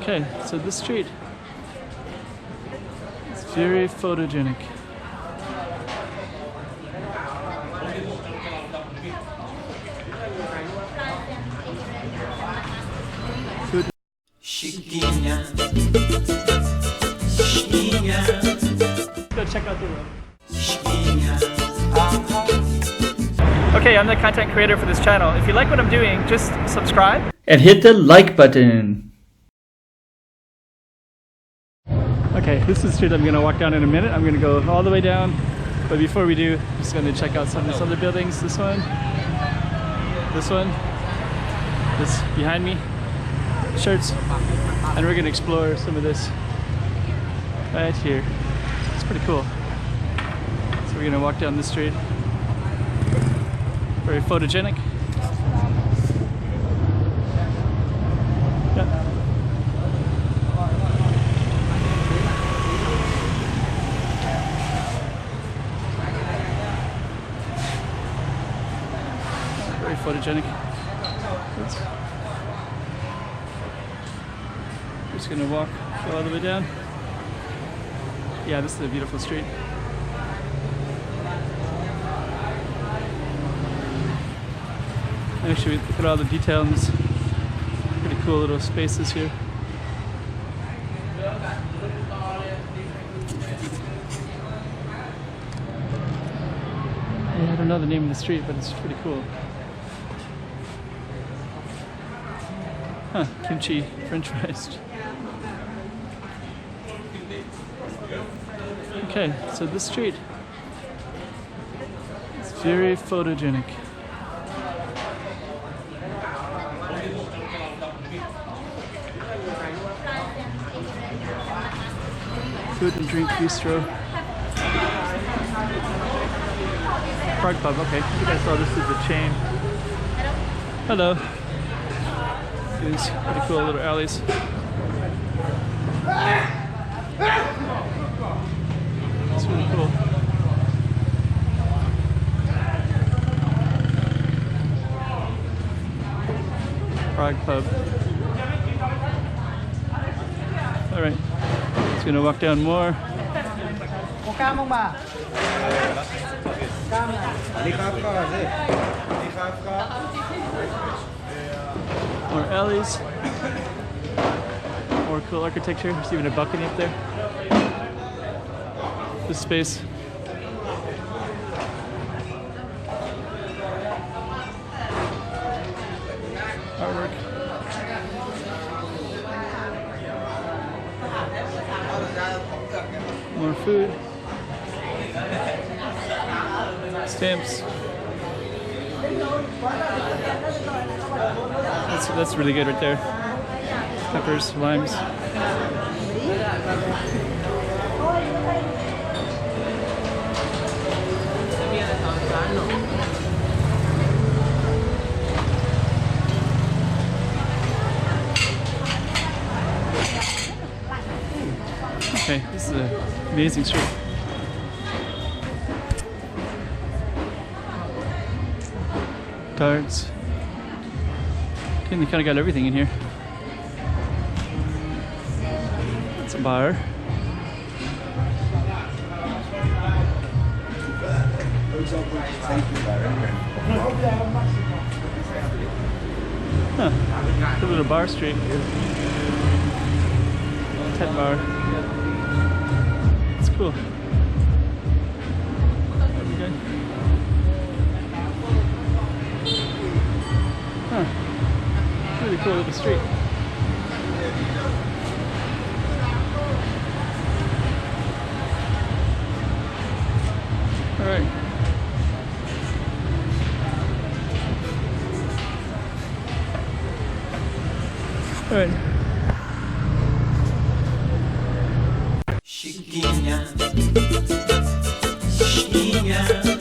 Okay, so this street is very photogenic. Food. Go check out the road. Okay, I'm the content creator for this channel. If you like what I'm doing, just subscribe and hit the like button. Okay, this is the street I'm gonna walk down in a minute. I'm gonna go all the way down, but before we do, I'm just gonna check out some of these other buildings. This one, this behind me, shirts, and we're gonna explore some of this right here. It's pretty cool. So we're gonna walk down this street. Very photogenic. Yeah. Very photogenic. Oops. Just gonna walk, go all the way down. Yeah, this is a beautiful street. Actually, look at all the detail in this pretty cool little spaces here. Yeah, I don't know the name of the street, but it's pretty cool. Huh, kimchi french fries. Okay, so this street is very photogenic. Food and drink bistro. Prague pub, okay. I think I saw this is the chain. Hello. These pretty cool little alleys. It's really cool. Prague pub. Alright. Just gonna walk down more. More alleys. More cool architecture. There's even a balcony up there. This space. Artwork. More food. Stamps. That's really good right there. Peppers, limes. Okay, this is an amazing street. Cards. Okay, they kind of got everything in here. It's a bar. Huh. A little bar street. Tent bar. It's cool. Okay. Huh. Really cool little street. All right. All right. Chiquinha, chiquinha.